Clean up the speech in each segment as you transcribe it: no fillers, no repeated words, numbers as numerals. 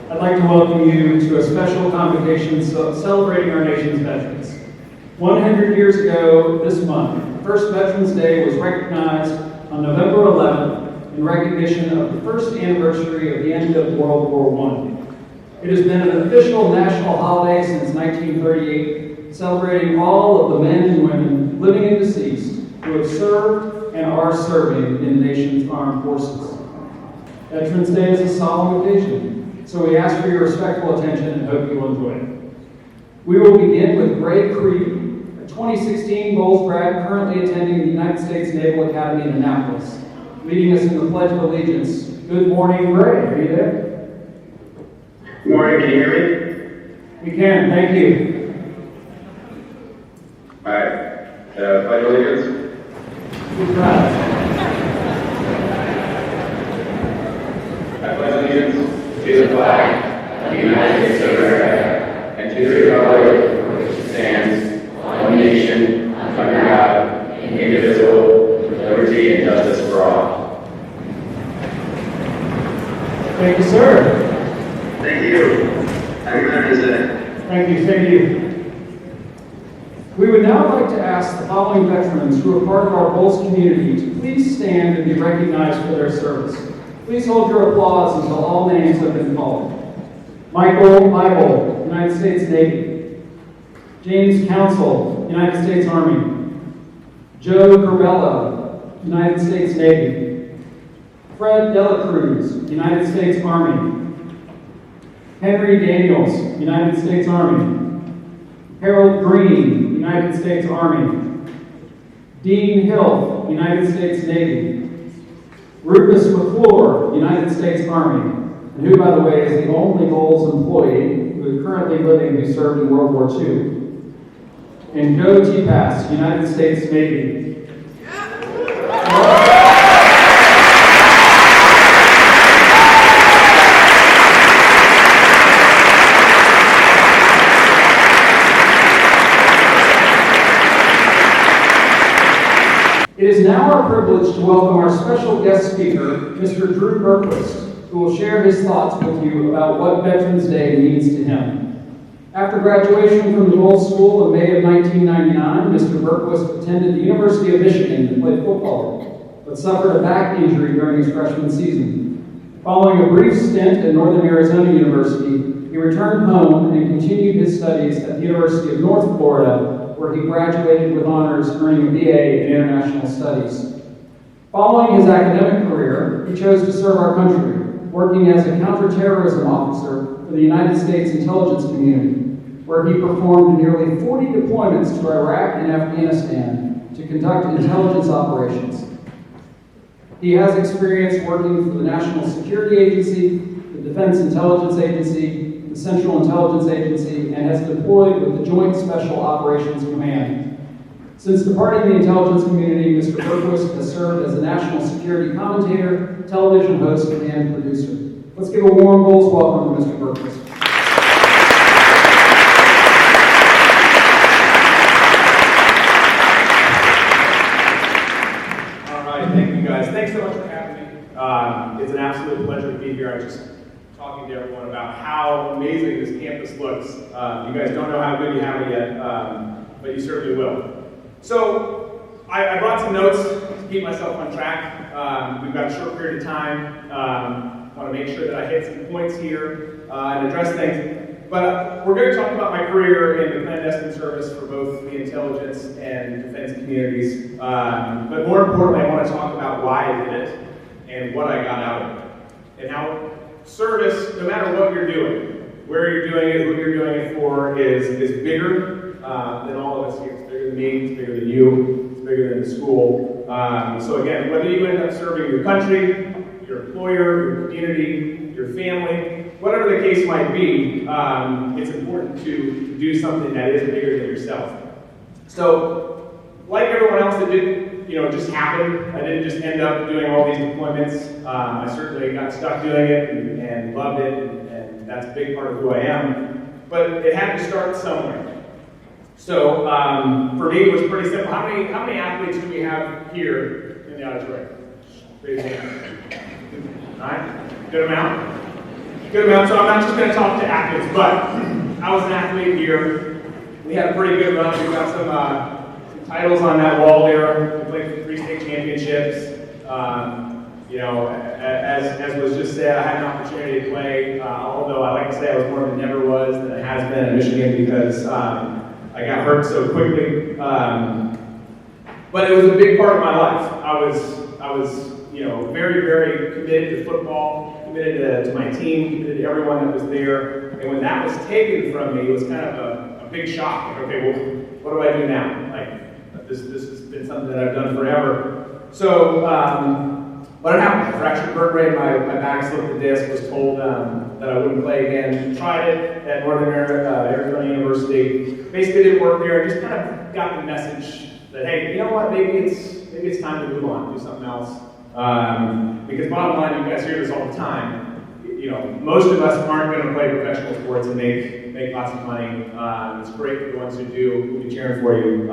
I'd like to welcome you to a special convocation celebrating our nation's veterans. 100 years ago this month, the first Veterans Day was recognized on November 11th in recognition of the first anniversary of the end of World War I. It has been an official national holiday since 1938, celebrating all of the men and women, living and deceased, who have served and are serving in the nation's armed forces. Veterans Day is a solemn occasion, so we ask for your respectful attention and hope you will enjoy it. We will begin with Greg Creedy, a 2016 Bolles grad currently attending the United States Naval Academy in Annapolis, leading us in the Pledge of Allegiance. Good morning, Greg. Are you there? Good morning, can you hear me? We can, thank you. All right, Pledge of Allegiance. Good job. I pledge allegiance to the flag of the United States of America and to the republic for which it stands, one nation, under God, indivisible, with liberty and justice for all. Thank you, sir. Thank you. Happy Veterans Day. Thank you, thank you. We would now like to ask the following veterans who are part of our Bolles community to please stand and be recognized for their service. Please hold your applause until all names have been called. Michael Bible, United States Navy. James Council, United States Army. Joe Corbella, United States Navy. Fred Delacruz, United States Army. Henry Daniels, United States Army. Harold Green, United States Army. Dean Hill, United States Navy. Rufus McClure, United States Army, and who, by the way, is the only Bolles employee who is currently living who served in World War II. And Joe T-Pass, United States Navy. It is now our privilege to welcome our special guest speaker, Mr. Drew Berquist, who will share his thoughts with you about what Veterans Day means to him. After graduation from the Bolles School in May of 1999, Mr. Berquist attended the University of Michigan to play football, but suffered a back injury during his freshman season. Following a brief stint at Northern Arizona University, he returned home and continued his studies at the University of North Florida, where he graduated with honors, earning a BA in International Studies. Following his academic career, he chose to serve our country, working as a counterterrorism officer for the United States intelligence community, where he performed nearly 40 deployments to Iraq and Afghanistan to conduct intelligence operations. He has experience working for the National Security Agency, the Defense Intelligence Agency, the Central Intelligence Agency, and has deployed with the Joint Special Operations Command. Since departing the intelligence community, Mr. Berquist has served as a national security commentator, television host, and producer. Let's give a warm Bolles welcome to Mr. Berquist. All right, thank you guys. Thanks so much for having me. It's an absolute pleasure to be here. I just talking to everyone about how amazing this campus looks. You guys don't know how good you have it yet, but you certainly will. So I brought some notes to keep myself on track. We've got a short period of time. I want to make sure that I hit some points here and address things. But we're going to talk about my career in the clandestine service for both the intelligence and defense communities. But more importantly, I want to talk about why I did it and what I got out of it, and how service, no matter what you're doing, where you're doing it, who you're doing it for, is bigger than all of us here. It's bigger than me, it's bigger than you, it's bigger than the school. So again, whether you end up serving your country, your employer, your community, your family, whatever the case might be, it's important to do something that is bigger than yourself. So, like everyone else, it didn't just happen. I didn't just end up doing all these deployments. I certainly got stuck doing it and loved it, and that's a big part of who I am. But it had to start somewhere. So for me, it was pretty simple. How many athletes do we have here in the auditorium? Raise your hand. All right, good amount. good amount. So I'm not just going to talk to athletes, but I was an athlete here. We had a pretty good run. We got some titles on that wall there. We played for 3 state championships. You know, as was just said, I had an opportunity to play, although I like to say I was more of a never was than a has been in Michigan because I got hurt so quickly. But it was a big part of my life. I was you know, very, very committed to football, committed to my team, committed to everyone that was there. And when that was taken from me, it was kind of a big shock. Like, okay, well, what do I do now? Like, this has been something that I've done forever. So, what had happened? I fractured vertebrae in my back, slipped the disc, was told that I wouldn't play again. Tried it at Northern Arizona University. Basically didn't work there. I just kind of got the message that, hey, you know what, maybe it's time to move on, do something else. Because bottom line, you guys hear this all the time. You know, most of us aren't going to play professional sports and make lots of money. It's great for the ones who do. We'll be cheering for you.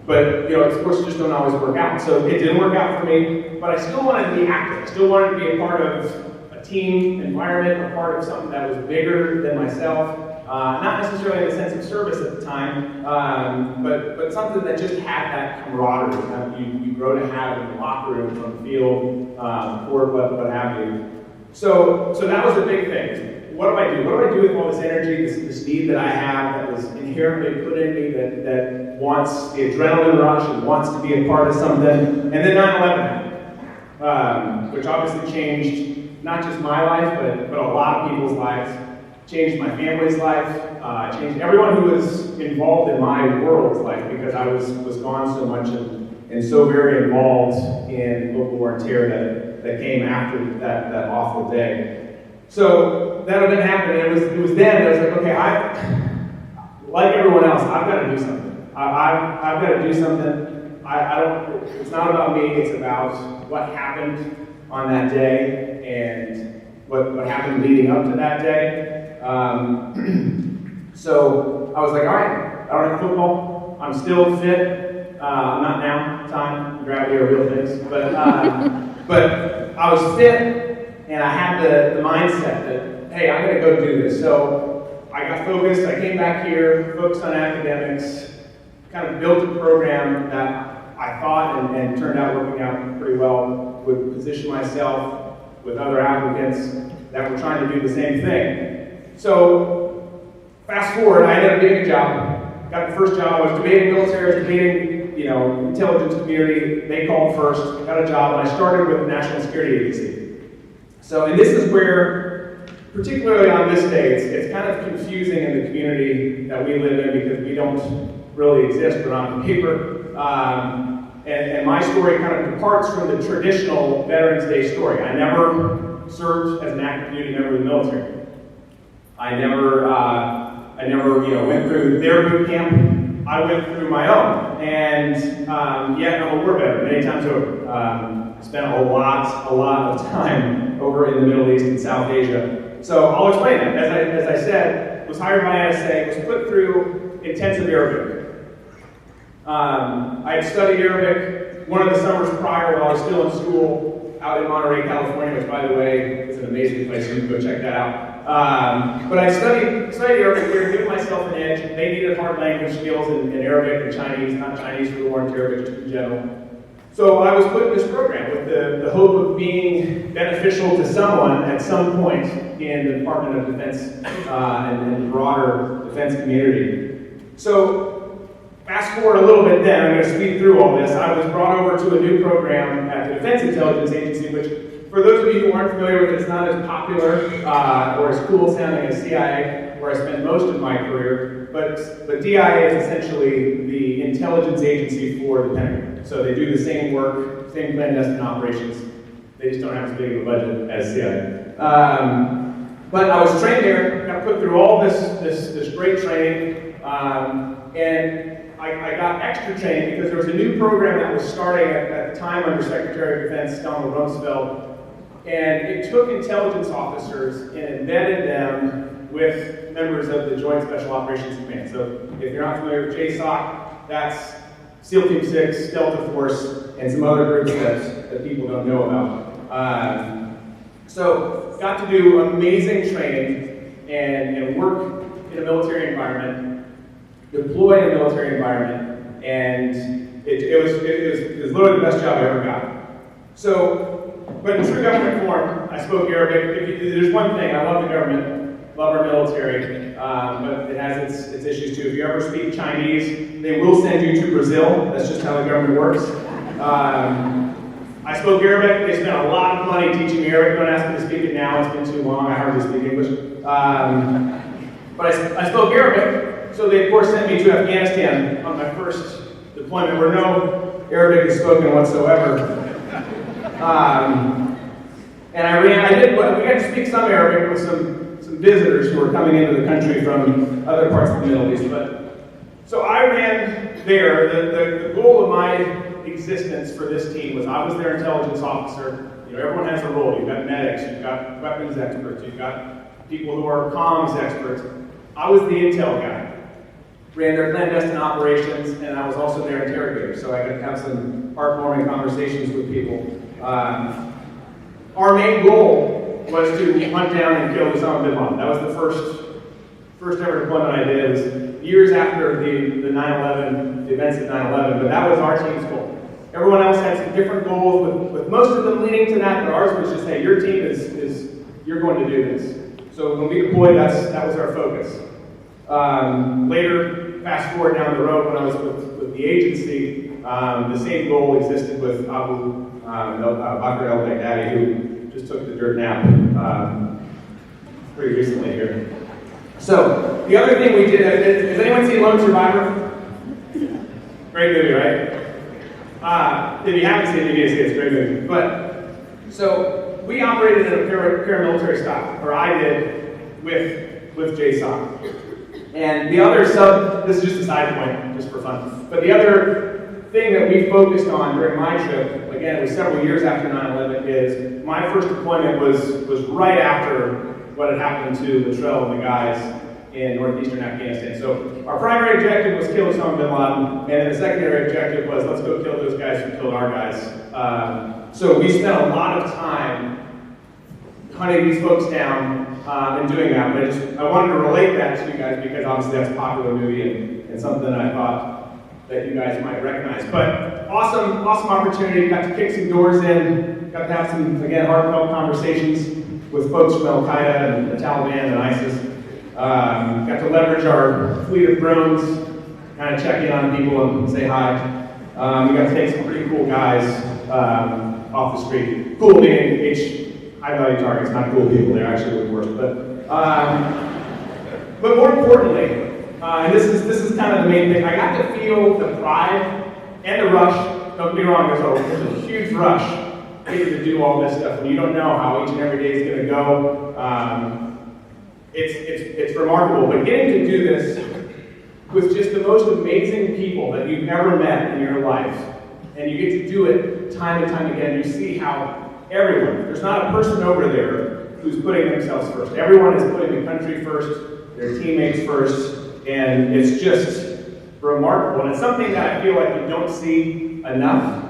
But, you know, sports just don't always work out. So it didn't work out for me, but I still wanted to be active. I still wanted to be a part of a team environment, a part of something that was bigger than myself. Not necessarily in the sense of service at the time, but something that just had that camaraderie you grow to have in the locker room, from the field, court, what have you. So that was a big thing. What do I do? What do I do with all this energy, this need that I have that was inherently put in me that wants the adrenaline rush and wants to be a part of something? And then 9/11 happened, which obviously changed not just my life, but a lot of people's lives. Changed my family's life, changed everyone who was involved in my world's life, because I was gone so much and so very involved in local war and terror that came after that awful day. So that event happened, and it was then that I was like, okay, like everyone else, I've got to do something. I've got to do something. I don't. It's not about me. It's about what happened on that day and what happened leading up to that day. So I was like, all right, I don't have football. I'm still fit. I'm not now. Time, gravity are real things. But I was fit, and I had the mindset that, hey, I'm going to go do this. So I got focused. I came back here, focused on academics, kind of built a program that I thought and turned out working out pretty well, would position myself with other applicants that were trying to do the same thing. So, fast forward, I ended up getting a job. Got the first job. I was debating military, I was debating, you know, intelligence community. They called first. Got a job, and I started with the National Security Agency. So, and this is where, particularly on this day, it's kind of confusing in the community that we live in because we don't really exist, but on paper. And my story kind of departs from the traditional Veterans Day story. I never served as an active duty member of the military. I never went through their boot camp. I went through my own, and yet I'm a war veteran many times over. Spent a lot of time over in the Middle East and South Asia. So I'll explain that. As I said, was hired by NSA, was put through intensive Arabic. I had studied Arabic one of the summers prior while I was still in school out in Monterey, California, which, by the way, is an amazing place. You can go check that out. But I studied Arabic here, giving myself an edge. They needed hard language skills in Arabic and Chinese, not Chinese for the war and terror, but just in general. So I was put in this program with the hope of being beneficial to someone at some point in the Department of Defense and the broader defense community. So fast forward a little bit then, I'm going to speed through all this. I was brought over to a new program at the Defense Intelligence Agency, which, for those of you who aren't familiar with it, it's not as popular or as cool sounding as CIA, where I spent most of my career, but DIA is essentially the intelligence agency for the Pentagon. So they do the same work, same clandestine operations. They just don't have as big of a budget as CIA. But I was trained there, got put through all this great training, and I got extra training because there was a new program that was starting at the time under Secretary of Defense Donald Rumsfeld. And it took intelligence officers and embedded them with members of the Joint Special Operations Command. So if you're not familiar with JSOC, that's SEAL Team 6, Delta Force, and some other groups that people don't know about. So got to do amazing training and work in a military environment, deploy in a military environment, and it was literally the best job I ever got. So, but in true government form, I spoke Arabic. There's one thing, I love the government, love our military, but it has its issues too. If you ever speak Chinese, they will send you to Brazil. That's just how the government works. I spoke Arabic. They spent a lot of money teaching me Arabic. Don't ask me to speak it now. It's been too long. I hardly speak English. But I spoke Arabic, so they of course sent me to Afghanistan on my first deployment where no Arabic is spoken whatsoever. And we got to speak some Arabic with some visitors who were coming into the country from other parts of the Middle East. So I ran there. The goal of my existence for this team was I was their intelligence officer. You know, everyone has a role. You've got medics, you've got weapons experts, you've got people who are comms experts. I was the intel guy. Ran their clandestine operations, and I was also their interrogator, so I could have some heartwarming conversations with people. Our main goal was to hunt down and kill Osama bin Laden. That was the first ever deployment I did. It was years after the 9/11, the events of 9/11, but that was our team's goal. Everyone else had some different goals, with most of them leading to that, but ours was just, hey, your team is you're going to do this. So when we deployed, that was our focus. Later, fast forward down the road, when I was with the agency, the same goal existed with Abu Bakr al-Baghdadi, who just took the dirt nap pretty recently here. So, the other thing we did, has anyone seen Lone Survivor? Great movie, right? If you haven't seen it, you need to see it, it's a great movie. But, so, we operated in a paramilitary style, or I did, with JSOC. And the other this is just a side point, just for fun, but the other thing that we focused on during my trip, again, it was several years after 9/11, is my first deployment was right after what had happened to Latrell and the guys in northeastern Afghanistan. So our primary objective was kill Osama bin Laden, and then the secondary objective was let's go kill those guys who killed our guys. So we spent a lot of time hunting these folks down and doing that. But I wanted to relate that to you guys because obviously that's a popular movie and something I thought that you guys might recognize. But awesome opportunity. Got to kick some doors in. Got to have some, again, heartfelt conversations with folks from Al Qaeda and the Taliban and ISIS. Got to leverage our fleet of drones, kind of check in on people and say hi. We got to take some pretty cool guys off the street. Cool meaning high-value targets, not cool people. They're actually the worst. But more importantly, and this is kind of the main thing, I got to feel the pride and the rush. Don't get me wrong, there's a huge rush getting to do all this stuff, and you don't know how each and every day is going to go. It's remarkable, but getting to do this with just the most amazing people that you've ever met in your life, and you get to do it time and time again, you see how everyone, there's not a person over there who's putting themselves first. Everyone is putting the country first, their teammates first, and it's just remarkable. And it's something that I feel like we don't see enough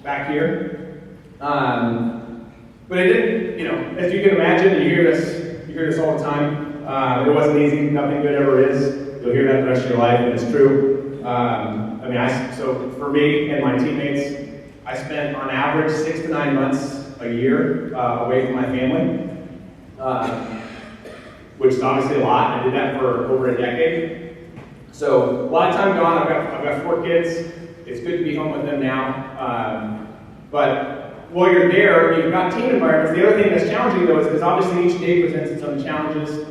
back here. But it didn't, as you can imagine, you hear this all the time. It wasn't easy, nothing good ever is. You'll hear that the rest of your life, and it's true. So for me and my teammates, I spent on average 6 to 9 months a year away from my family, which is obviously a lot. I did that for over a decade. So a lot of time gone. I've got 4 kids. It's good to be home with them now. But while you're there, you've got team environments. The other thing that's challenging though is obviously each day presents its own challenges.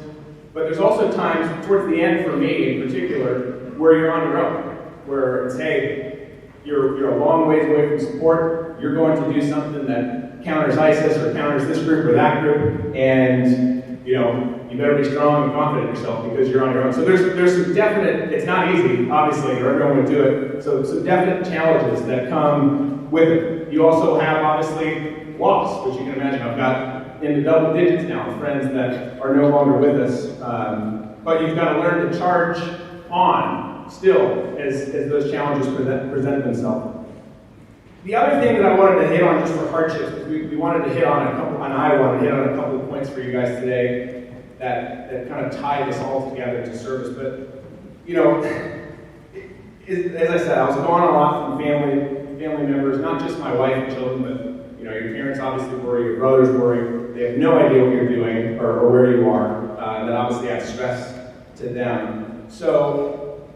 But there's also times towards the end, for me in particular, where you're on your own, where it's, hey, you're a long ways away from support. You're going to do something that counters ISIS or counters this group or that group, and you better be strong and confident in yourself because you're on your own. So there's some definite, it's not easy, obviously, or everyone would do it. So some definite challenges that come with it. You also have obviously loss, which you can imagine. I've got in the double digits now, friends that are no longer with us. But you've got to learn to charge on still as those challenges present themselves. The other thing that I wanted to hit on just for hardships, because we wanted to hit on a couple, and I wanted to hit on a couple couple points for you guys today that kind of tie this all together to service. But, you know, as I said, I was gone a lot from family members, not just my wife and children, but, you know, your parents obviously worry, your brothers worry. They have no idea what you're doing or where you are. That obviously adds stress to them. So,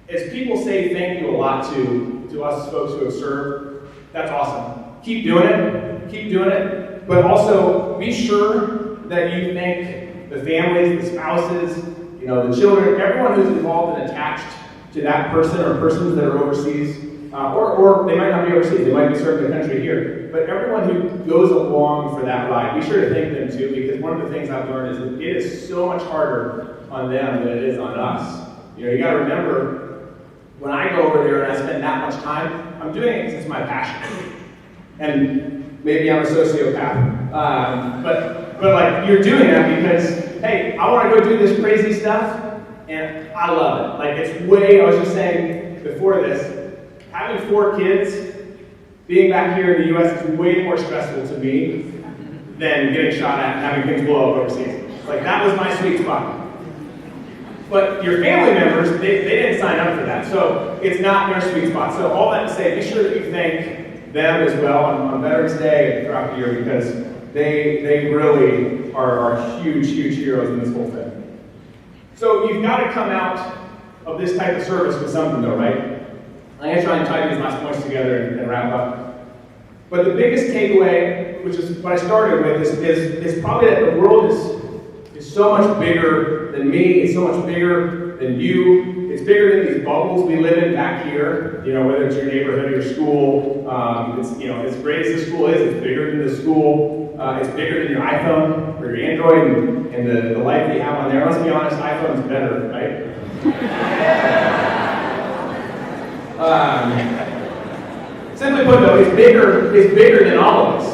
as people say thank you a lot to us folks who have served, that's awesome. Keep doing it, but also be sure that you thank the families, the spouses, you know, the children, everyone who's involved and attached to that person or persons that are overseas, or they might not be overseas, they might be serving the country here, but everyone who goes along for that ride, be sure to thank them too, because one of the things I've learned is that it is so much harder on them than it is on us. You know, you gotta remember, when I go over there and I spend that much time, I'm doing it because it's my passion. And maybe I'm a sociopath, but like, you're doing that because, hey, I want to go do this crazy stuff, and I love it. Like, it's way, I was just saying before this, having 4 kids, being back here in the U.S. is way more stressful to me than getting shot at and having things blow up overseas. Like, that was my sweet spot. But your family members, they didn't sign up for that, so it's not their sweet spot. So all that to say, be sure that you thank them as well on Veterans Day and throughout the year, because they really are huge heroes in this whole thing. So you've got to come out of this type of service with something though, right? I'm going to try and tie these last points together and wrap up. But the biggest takeaway, which is what I started with, is probably that the world is so much bigger than me, it's so much bigger than you, it's bigger than these bubbles we live in back here, you know, whether it's your neighborhood or your school. It's, you know, as great as the school is, it's bigger than the school, it's bigger than your iPhone or your Android and the life that you have on there. Let's be honest, iPhone's better, right? Simply put though, it's bigger than all of us,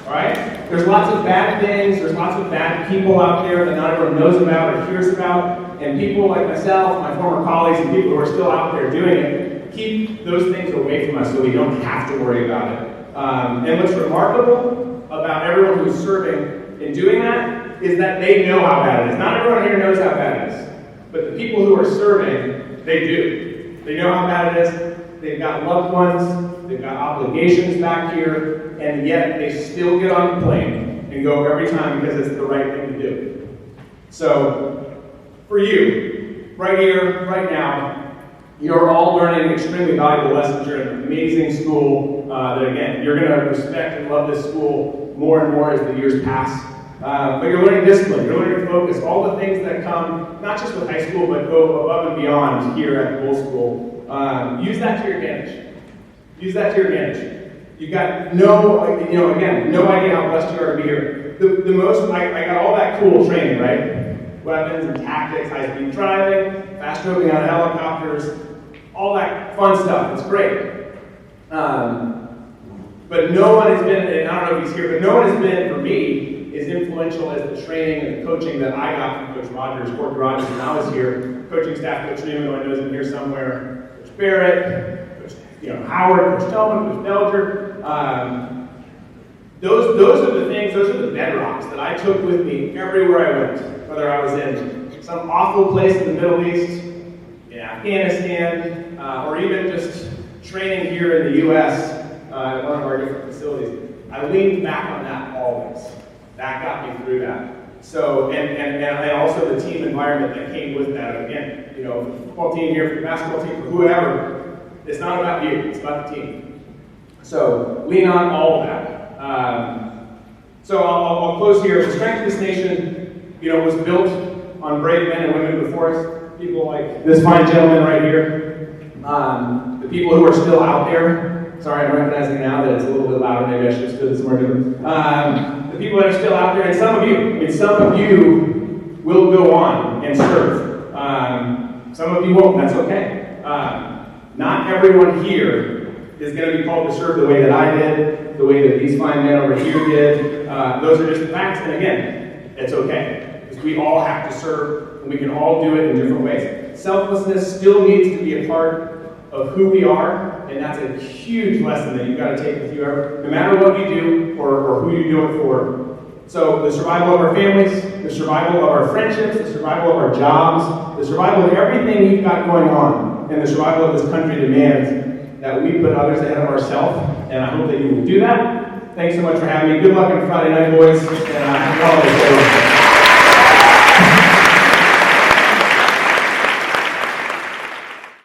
all right? There's lots of bad things, there's lots of bad people out there that not everyone knows about or hears about, and people like myself, my former colleagues, and people who are still out there doing it, keep those things away from us so we don't have to worry about it. And what's remarkable about everyone who's serving in doing that is that they know how bad it is. Not everyone here knows how bad it is, but the people who are serving, they do. They know how bad it is, they've got loved ones, they've got obligations back here, and yet they still get on the plane and go every time because it's the right thing to do. So, for you, right here, right now, you're all learning extremely valuable lessons. You're in an amazing school that, again, you're going to respect and love this school more and more as the years pass. But you're learning discipline, you're learning focus, all the things that come, not just with high school, but go above and beyond here at Bolles School. Use that to your advantage. Use that to your advantage. You've got no idea how blessed you are to be here. I got all that cool training, right? Weapons and tactics, high-speed driving, fast moving out of helicopters, all that fun stuff. It's great. But no one has been, and I don't know if he's here, but no one has been, for me, as influential as the training and the coaching that I got from Coach Rogers, Court Rogers, when I was here. Coaching staff, Coach Newman, who I know is in here somewhere, Coach Barrett, Coach Howard, Coach Tillman, Coach Belger. Those are the things, those are the bedrocks that I took with me everywhere I went, whether I was in some awful place in the Middle East, in Afghanistan, or even just training here in the U.S. At one of our different facilities. I leaned back on that always. That got me through that. So, and also the team environment that came with that. Again, you know, for the football team here, for the basketball team, for whoever, it's not about you, it's about the team. So, lean on all of that. So I'll close here. The strength of this nation, you know, was built on brave men and women before us. People like this fine gentleman right here. The people who are still out there. Sorry, I'm recognizing now that it's a little bit louder. Maybe I should have stood somewhere different. The people that are still out there, and some of you will go on and serve. Some of you won't. That's okay. Not everyone here is going to be called to serve the way that I did, the way that these fine men over here did. Those are just the facts, and again, it's okay. Because we all have to serve, and we can all do it in different ways. Selflessness still needs to be a part of who we are, and that's a huge lesson that you've got to take with you. No matter what you do or who you do it for, So the survival of our families, the survival of our friendships, the survival of our jobs, the survival of everything we've got going on, and the survival of this country demands that we put others ahead of ourselves, and I hope that you will do that. Thanks so much for having me. Good luck on Friday night, boys, and happy holidays, everyone.